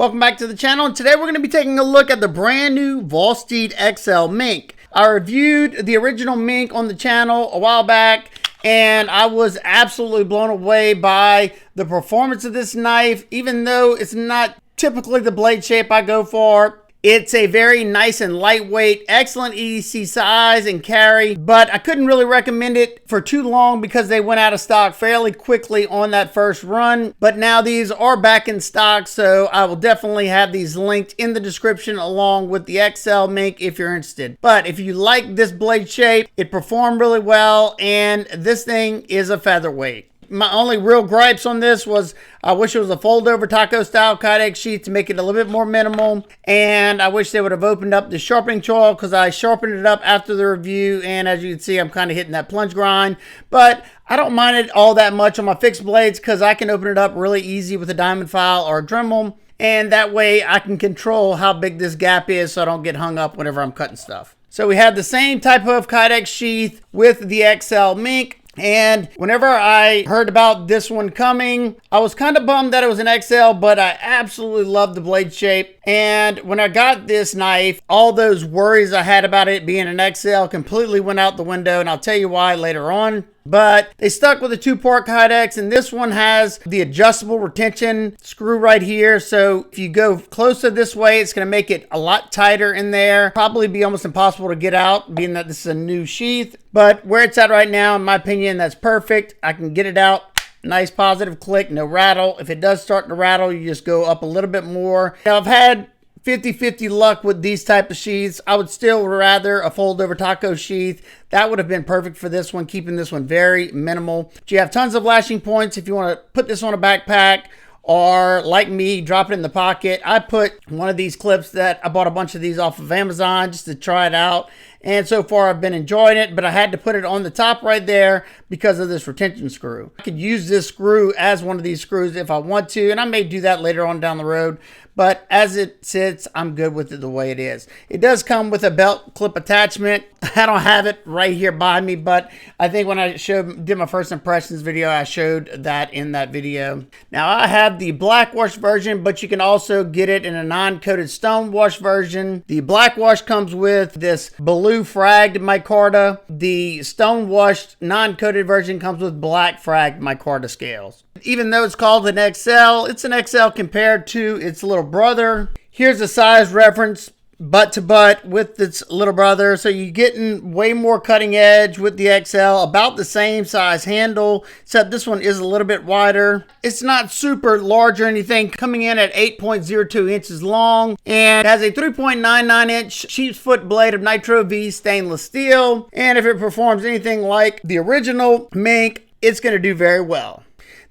Welcome back to the channel, and today we're going to be taking a look at the brand new Vosteed XL Mink. I reviewed the original Mink on the channel a while back, and I was absolutely blown away by the performance of this knife. Even though it's not typically the blade shape I go for, it's a very nice and lightweight, excellent EDC size and carry, but I couldn't really recommend it for too long because they went out of stock fairly quickly on that first run. But now these are back in stock, so I will definitely have these linked in the description along with the XL Mink if you're interested. But if you like this blade shape, it performed really well, and this thing is a featherweight. My only real gripes on this was I wish it was a fold-over taco style kydex sheath to make it a little bit more minimal, and I wish they would have opened up the sharpening choil because I sharpened it up after the review, and as you can see, I'm kind of hitting that plunge grind. But I don't mind it all that much on my fixed blades because I can open it up really easy with a diamond file or a Dremel, and that way I can control how big this gap is so I don't get hung up whenever I'm cutting stuff. So we have the same type of kydex sheath with the XL Mink. And whenever I heard about this one coming, I was kind of bummed that it was an XL, but I absolutely love the blade shape. And when I got this knife, all those worries I had about it being an XL completely went out the window, and I'll tell you why later on. But they stuck with a 2-port kydex, and this one has the adjustable retention screw right here. So if you go closer this way, it's going to make it a lot tighter in there. Probably be almost impossible to get out, being that this is a new sheath. But where it's at right now, in my opinion, that's perfect. I can get it out. Nice positive click, no rattle. If it does start to rattle, you just go up a little bit more. Now, I've had 50-50 luck with these type of sheaths. I would still rather a fold-over taco sheath. That would have been perfect for this one, keeping this one very minimal. But you have tons of lashing points if you want to put this on a backpack, or like me, drop it in the pocket. I put one of these clips that I bought a bunch of these off of Amazon just to try it out. And so far I've been enjoying it, but I had to put it on the top right there because of this retention screw. I could use this screw as one of these screws if I want to, and I may do that later on down the road. But as it sits, I'm good with it the way it is. It does come with a belt clip attachment. I don't have it right here by me, but I think when I did my first impressions video, I showed that in that video. Now I have the black wash version, but you can also get it in a non-coated stone wash version. The black wash comes with this blue fragged micarta. The stone washed non-coated version comes with black fragged micarta scales. Even though it's called an XL, it's an XL compared to its little brother. Here's a size reference, butt to butt with its little brother. So you're getting way more cutting edge with the XL, about the same size handle, except this one is a little bit wider. It's not super large or anything, coming in at 8.02 inches long, and has a 3.99 inch sheep's foot blade of Nitro V stainless steel. And if it performs anything like the original Mink, it's going to do very well.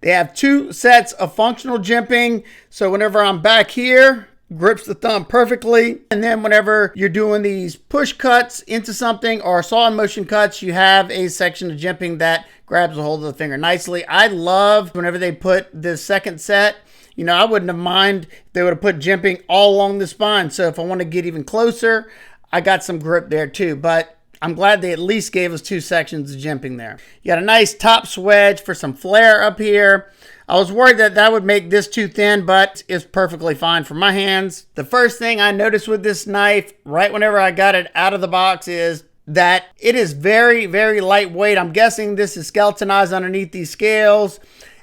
They have 2 sets of functional jimping, so whenever I'm back here, grips the thumb perfectly. And then whenever you're doing these push cuts into something or saw in motion cuts, you have a section of jimping that grabs a hold of the finger nicely. I love whenever they put this second set. You know, I wouldn't have mind if they would have put jimping all along the spine. So if I want to get even closer, I got some grip there too. But I'm glad they at least gave us 2 sections of jimping there. You got a nice top swedge for some flare up here. I was worried that that would make this too thin, but it's perfectly fine for my hands. The first thing I noticed with this knife, right whenever I got it out of the box, is that it is very, very lightweight. I'm guessing this is skeletonized underneath these scales.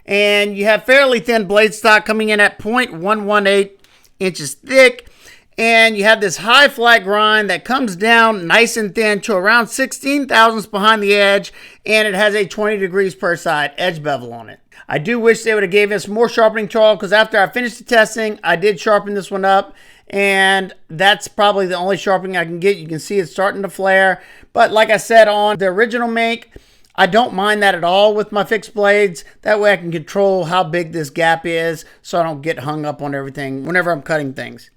And you have fairly thin blade stock coming in at 0.118 inches thick. And you have this high flat grind that comes down nice and thin to around 16 thousandths behind the edge, and it has a 20 degrees per side edge bevel on it. I do wish they would have gave us more sharpening choil, because after I finished the testing, I did sharpen this one up, and that's probably the only sharpening I can get. You can see it's starting to flare, but like I said on the original Mink, I don't mind that at all with my fixed blades. That way I can control how big this gap is so I don't get hung up on everything whenever I'm cutting things.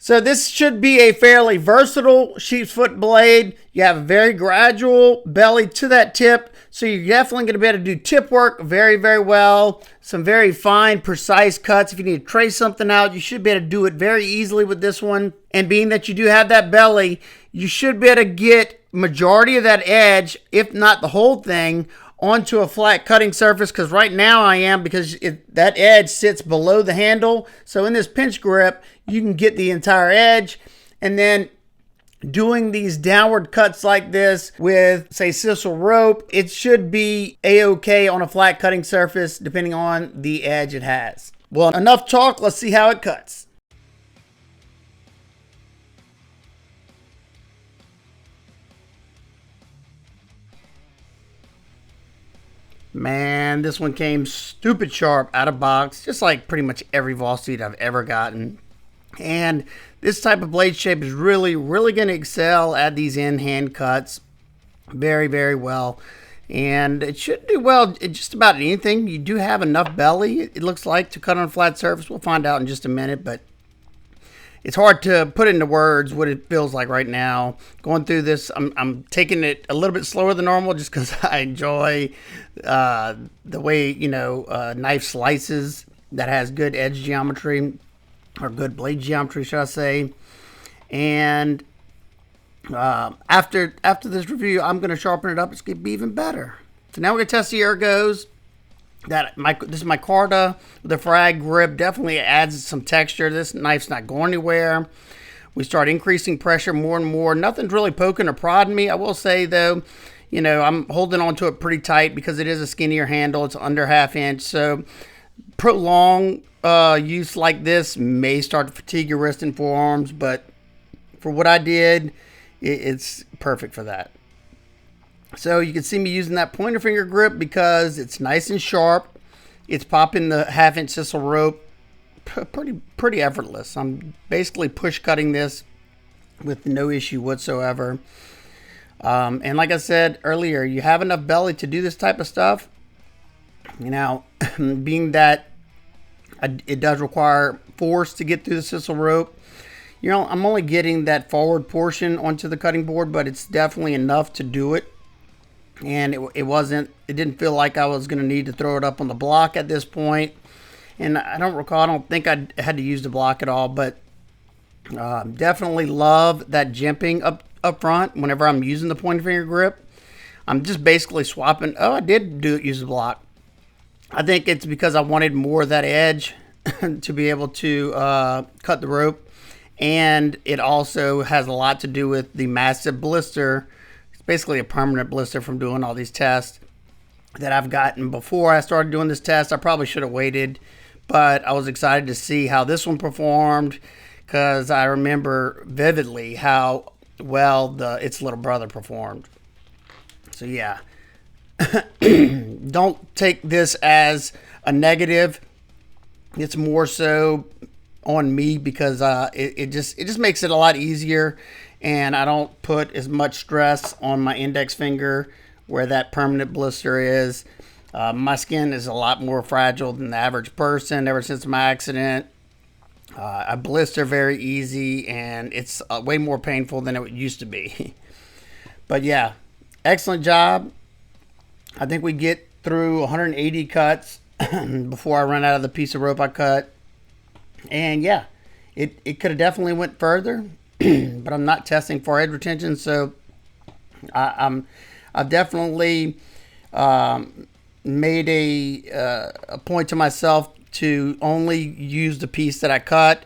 So this should be a fairly versatile sheep's foot blade. You have a very gradual belly to that tip, so you're definitely going to be able to do tip work very, very well. Some very fine, precise cuts. If you need to trace something out, you should be able to do it very easily with this one. And being that you do have that belly, you should be able to get majority of that edge, if not the whole thing, onto a flat cutting surface, because right now I am, because that edge sits below the handle. So in this pinch grip, you can get the entire edge, and then doing these downward cuts like this with, say, sisal rope, it should be a-okay on a flat cutting surface depending on the edge it has. Well, enough talk, let's see how it cuts. Man, this one came stupid sharp out of box, just like pretty much every Vosteed I've ever gotten. And this type of blade shape is really going to excel at these in-hand cuts very well. And it should do well at just about anything. You do have enough belly, it looks like, to cut on a flat surface. We'll find out in just a minute, but it's hard to put into words what it feels like right now. Going through this, I'm taking it a little bit slower than normal just because I enjoy the way, knife slices that has good edge geometry, or good blade geometry, should I say. And after this review, I'm going to sharpen it up. It's going to be even better. So now we're going to test the ergos. This is micarta with a frag grip. Definitely adds some texture. This knife's not going anywhere. We start increasing pressure more and more. Nothing's really poking or prodding me. I will say, though, I'm holding on to it pretty tight because it is a skinnier handle. It's under 1/2 inch. So prolonged use like this may start to fatigue your wrist and forearms, but for what I did, it's perfect for that. So you can see me using that pointer finger grip because it's nice and sharp. It's popping the 1/2 inch sisal rope pretty effortless. I'm basically push cutting this with no issue whatsoever. And like I said earlier, you have enough belly to do this type of stuff. Now, being that it does require force to get through the sisal rope, I'm only getting that forward portion onto the cutting board, but it's definitely enough to do it. And it didn't feel like I was going to need to throw it up on the block at this point. And I don't think I had to use the block at all, but definitely love that jimping up front whenever I'm using the pointer finger grip. I'm just basically swapping. Oh, I did use the block. I think it's because I wanted more of that edge to be able to cut the rope. And it also has a lot to do with the massive blister. It's basically a permanent blister from doing all these tests that I've gotten. Before I started doing this test, I probably should have waited, but I was excited to see how this one performed because I remember vividly how well its little brother performed. So yeah, don't take this as a negative. It's more so on me because it just makes it a lot easier, and I don't put as much stress on my index finger where that permanent blister is. My skin is a lot more fragile than the average person. Ever since my accident, I blister very easy, and it's way more painful than it used to be. But yeah, excellent job. I think we get through 180 cuts before I run out of the piece of rope I cut. And yeah, it could have definitely went further, but I'm not testing for edge retention, so I've definitely made a point to myself to only use the piece that I cut.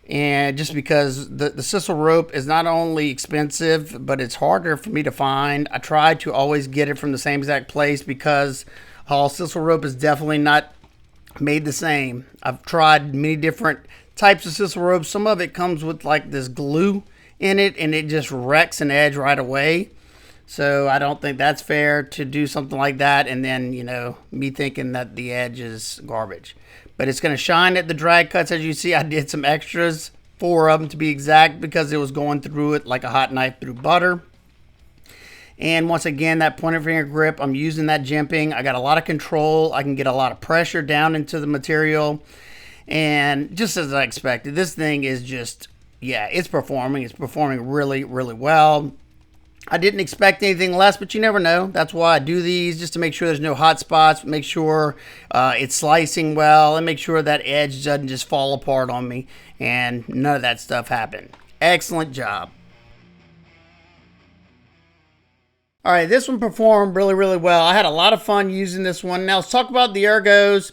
And just because the sisal rope is not only expensive, but it's harder for me to find. I try to always get it from the same exact place because all sisal rope is definitely not made the same. I've tried many different types of sisal rope. Some of it comes with like this glue in it, and it just wrecks an edge right away. So I don't think that's fair to do something like that and then, me thinking that the edge is garbage. But it's going to shine at the drag cuts. As you see, I did some extras, 4 of them to be exact, because it was going through it like a hot knife through butter. And once again, that pointer finger grip, I'm using that jimping. I got a lot of control. I can get a lot of pressure down into the material. And just as I expected, this thing is just, yeah, it's performing. It's performing really well. I didn't expect anything less, but you never know. That's why I do these, just to make sure there's no hot spots, make sure it's slicing well, and make sure that edge doesn't just fall apart on me. And none of that stuff happened. Excellent job. All right, this one performed really, really well. I had a lot of fun using this one. Now let's talk about the ergos.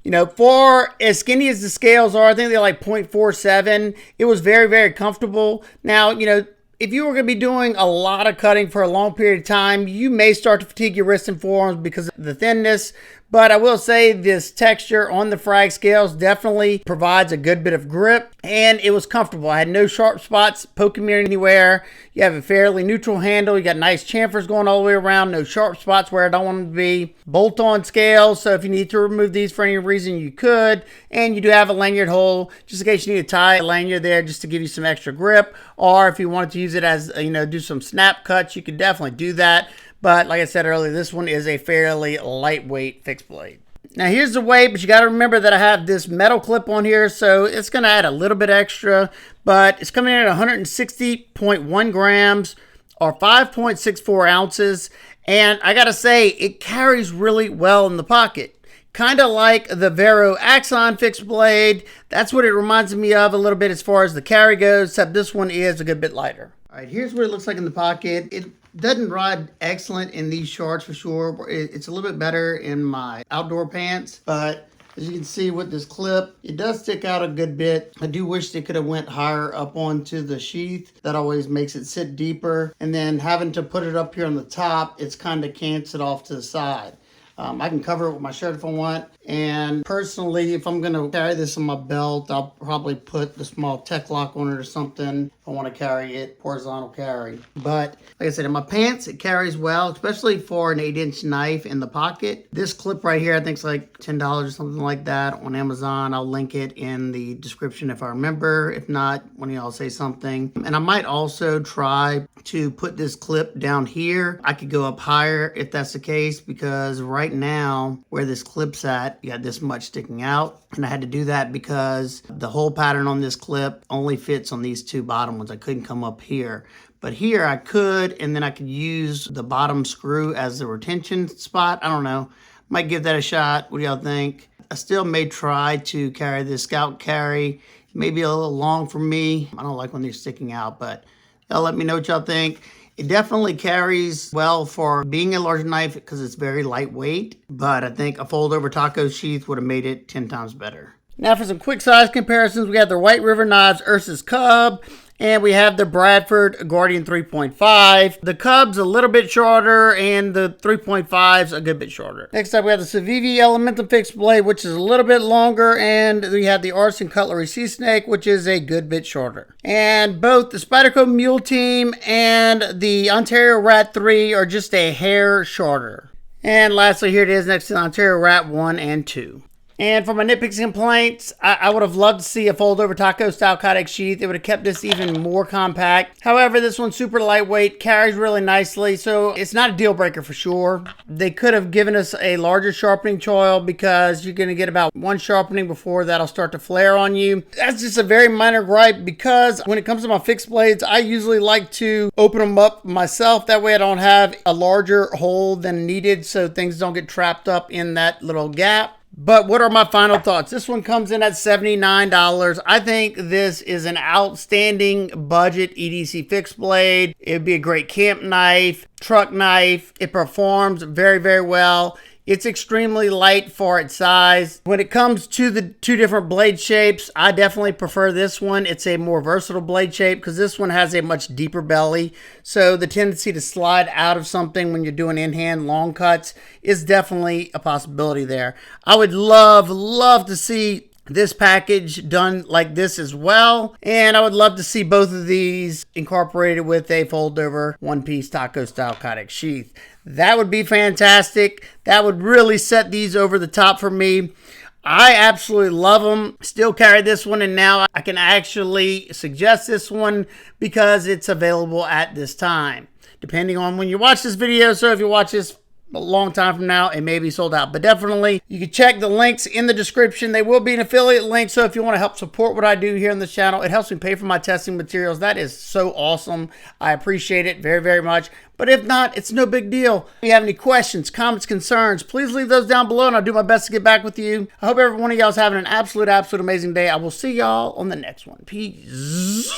You know, for as skinny as the scales are, I think they're like 0.47. It was very, very comfortable. Now, you know, if you were going to be doing a lot of cutting for a long period of time, you may start to fatigue your wrists and forearms because of the thinness. But I will say this texture on the frag scales definitely provides a good bit of grip, and it was comfortable. I had no sharp spots poking me anywhere. You have a fairly neutral handle. You got nice chamfers going all the way around. No sharp spots where I don't want them to be. Bolt-on scales, so if you need to remove these for any reason, you could. And you do have a lanyard hole, just in case you need to tie a lanyard there just to give you some extra grip. Or if you wanted to use it as, you know, do some snap cuts, you could definitely do that. But like I said earlier, this one is a fairly lightweight fixed blade. Now here's the weight, but you got to remember that I have this metal clip on here, so it's going to add a little bit extra. But it's coming in at 160.1 grams or 5.64 ounces. And I got to say, it carries really well in the pocket. Kind of like the Vero Axon fixed blade. That's what it reminds me of a little bit as far as the carry goes, except this one is a good bit lighter. All right, here's what it looks like in the pocket. It doesn't ride excellent in these shorts for sure. It's a little bit better in my outdoor pants, but as you can see with this clip, it does stick out a good bit. I do wish they could have went higher up onto the sheath. That always makes it sit deeper. And then having to put it up here on the top, it's kind of canceled off to the side. I can cover it with my shirt if I want. And personally, if I'm going to carry this on my belt, I'll probably put the small tech lock on it or something if I want to carry it, horizontal carry. But like I said, in my pants, it carries well, especially for an 8-inch knife in the pocket. This clip right here, I think it's like $10 or something like that on Amazon. I'll link it in the description if I remember. If not, one of y'all say something. And I might also try to put this clip down here. I could go up higher if that's the case, because right now where this clip's at, you got this much sticking out, and I had to do that because the hole pattern on this clip only fits on these two bottom ones. I couldn't come up here, but here I could, and then I could use the bottom screw as the retention spot. I don't know, might give that a shot. What do y'all think? I still may try to carry this scout carry. Maybe a little long for me. I don't like when they're sticking out, but y'all let me know what y'all think. It definitely carries well for being a large knife because it's very lightweight, but I think a fold-over taco sheath would have made it 10 times better. Now for some quick size comparisons, we have the White River Knives Ursus Cub, and we have the Bradford Guardian 3.5. The Cub's a little bit shorter, and the 3.5's a good bit shorter. Next up, we have the Civivi Elementum fixed blade, which is a little bit longer, and we have the Artisan Cutlery Sea Snake, which is a good bit shorter. And both the Spyderco Mule Team and the Ontario Rat 3 are just a hair shorter. And lastly, here it is next to the Ontario Rat 1 and 2. And for my nitpicks and complaints, I would have loved to see a fold-over taco style Kydex sheath. It would have kept this even more compact. However, this one's super lightweight, carries really nicely, so it's not a deal breaker for sure. They could have given us a larger sharpening choil because you're going to get about one sharpening before that'll start to flare on you. That's just a very minor gripe because when it comes to my fixed blades, I usually like to open them up myself. That way I don't have a larger hole than needed so things don't get trapped up in that little gap. But what are my final thoughts? This one comes in at $79. I think this is an outstanding budget EDC fixed blade. It would be a great camp knife, truck knife. It performs very, very well. It's extremely light for its size. When it comes to the two different blade shapes, I definitely prefer this one. It's a more versatile blade shape because this one has a much deeper belly. So the tendency to slide out of something when you're doing in-hand long cuts is definitely a possibility there. I would love to see this package done like this as well, and I would love to see both of these incorporated with a fold-over one-piece taco style Kydex sheath. That would be fantastic. That would really set these over the top for me. I absolutely love them. Still carry this one, and now I can actually suggest this one because it's available at this time, depending on when you watch this video. So if you watch this a long time from now, it may be sold out, but definitely you can check the links in the description. They will be an affiliate link, so if you want to help support what I do here on this channel, it helps me pay for my testing materials. That is so awesome. I appreciate it very, very much. But if not, it's no big deal. If you have any questions, comments, concerns, please leave those down below and I'll do my best to get back with you. I hope every one of y'all is having an absolute amazing day. I will see y'all on the next one. Peace.